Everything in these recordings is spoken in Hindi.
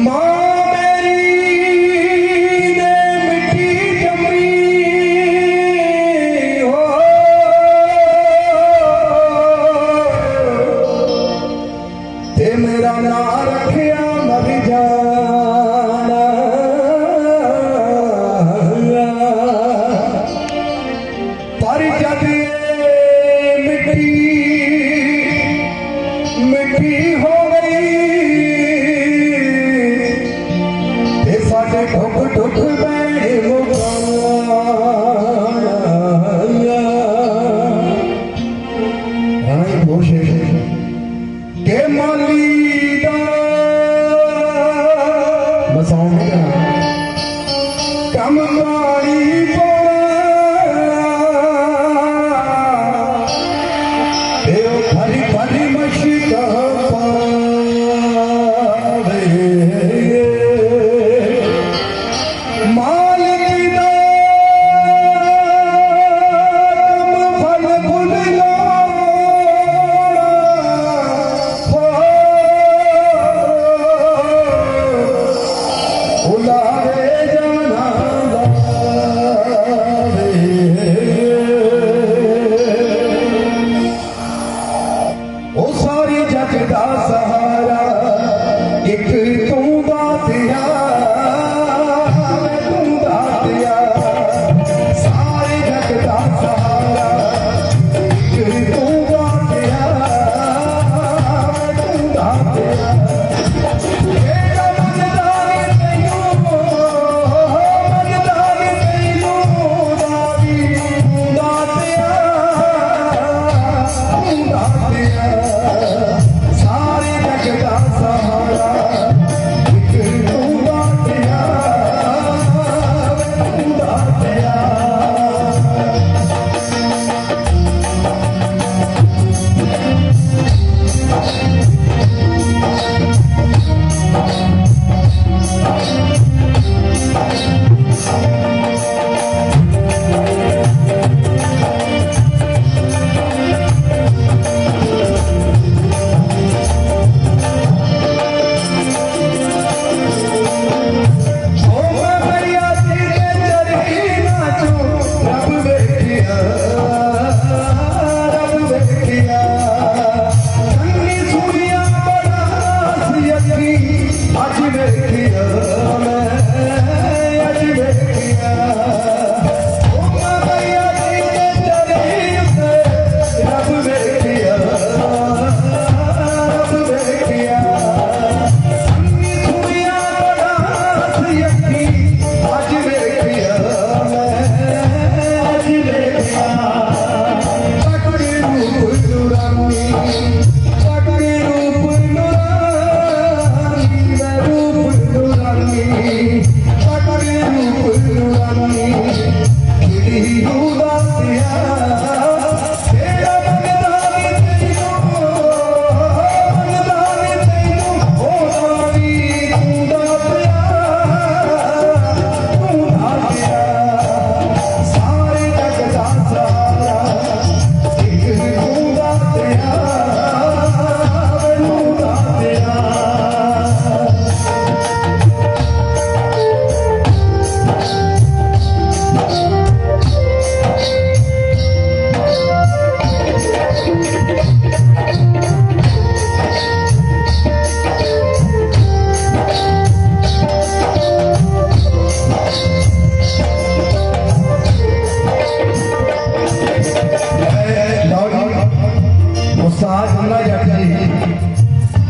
माँ मेरी ने मिट्टी जमी हो ते मेरा ना रखिया मर जाना पर जब ये मिट्टी मिट्टी हो गई ते साडे ठुक ठुक बैठे रानी कोशिश के माली दा बसाओ नहीं करना कम मारी भरी भरी मशीन मालिक दा कम फल फुल उलारे जाना ओ सारी जग दा सहारा एक तू दातिया तू दातिया सारी जग दा सहारा एक तू दातिया तू दातिया तेरा मनदारी तैनू दादी तू दातिया तू दातिया सारे जग दा सहारा एक तू दातिया तू दातिया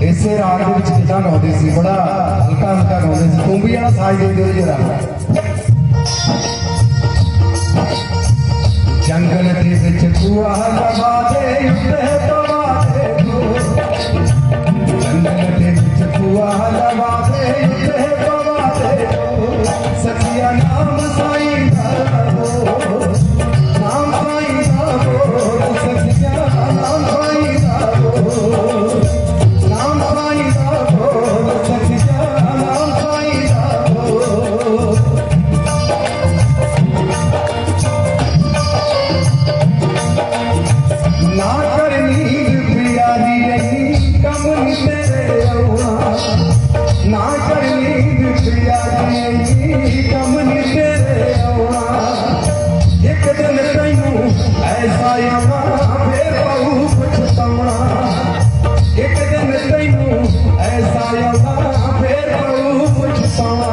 इसे रात कितना गाते सी बड़ा हल्का हल्का गाते सी तू भी जरा साज दे दो जरा जंगल दे विच कुआ लगा दे जंगल दे विच कुआ लगा दे सखिया नाम साईं दा नाम साईं दा सखिया नाम साईं दा ना करनी प्यारी नहीं कम तेरे कम नहीं तेरे आउणा एक दिन तैनू ऐसा आवा फिर पाऊ पछताउणा एक दिन तैनू ऐसा आवा फिर पाऊ पछताउणा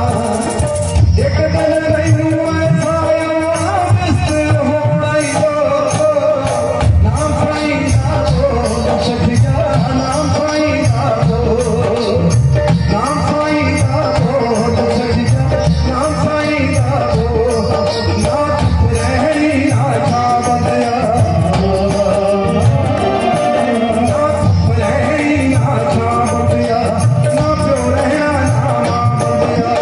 एक दिन तैनू ऐसा आवा बिस्तर होना ही हो नाम साईं दा हो सखिया नाम साईं दा हो नाम साईं दा हो सखिया नाम साईं दा हो ना चुप रहनी ना छा बंदिया ना चुप रहनी ना छा बंदिया ना प्यो रहना ना मां बंदिया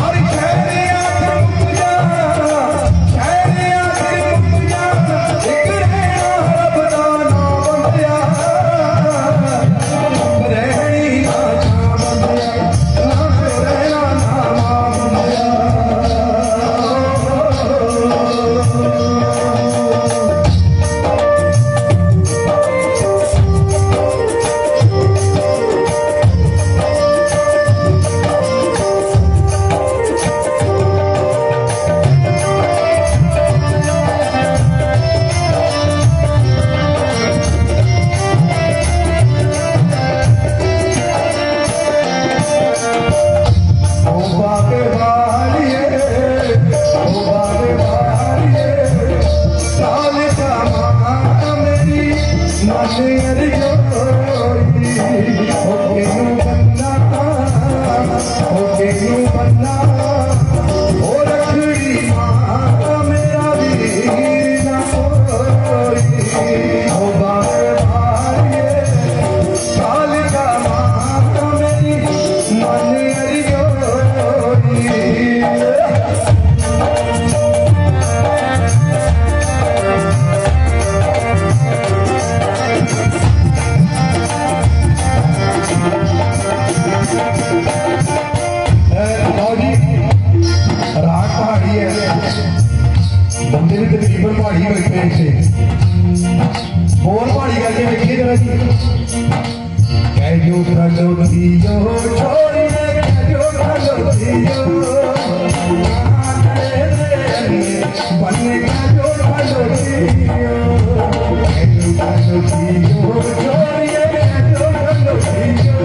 हर शहरे आके मुक जा शहरे आके मुक जा एक रहना रब दा ना बंदिया चुप रहनी ना छा बंदिया ना प्यो रहना ना मां बंदिया ओ बाबे वालिए ओ बाबे वालिए साल का मां मेरी मन अरियोई ओ केनू बन्ना ओ केनू बन्ना ओ रखड़ी मां मेरा वीर ना कोई ओ बाबे वालिए साल का मां मेरी मन अरियोई राग पहाड़ी है बंदे भी तकरीबन पहाड़ी बैठे इसे बोल पहाड़ी करके देखिए जरा जी कैजो खलो दियो छोड़िए कैजो खलो दियो बने कैजो खलो दियो कैजो खलो दियो छोड़िए कैजो खलो दियो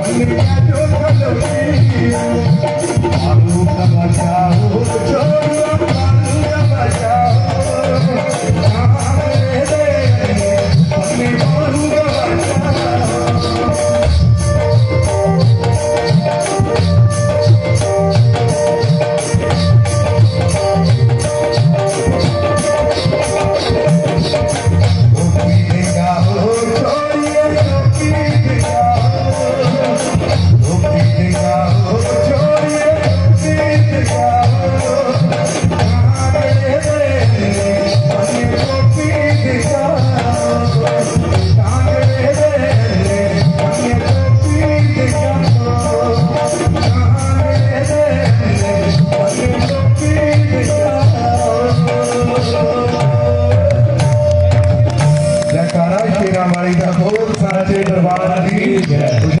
बने कैजो खलो दियो आलू का बचाओ छोड़ो आलू का बचाओ जयकारा शेरा वाली का बहुत सारा दरबार दी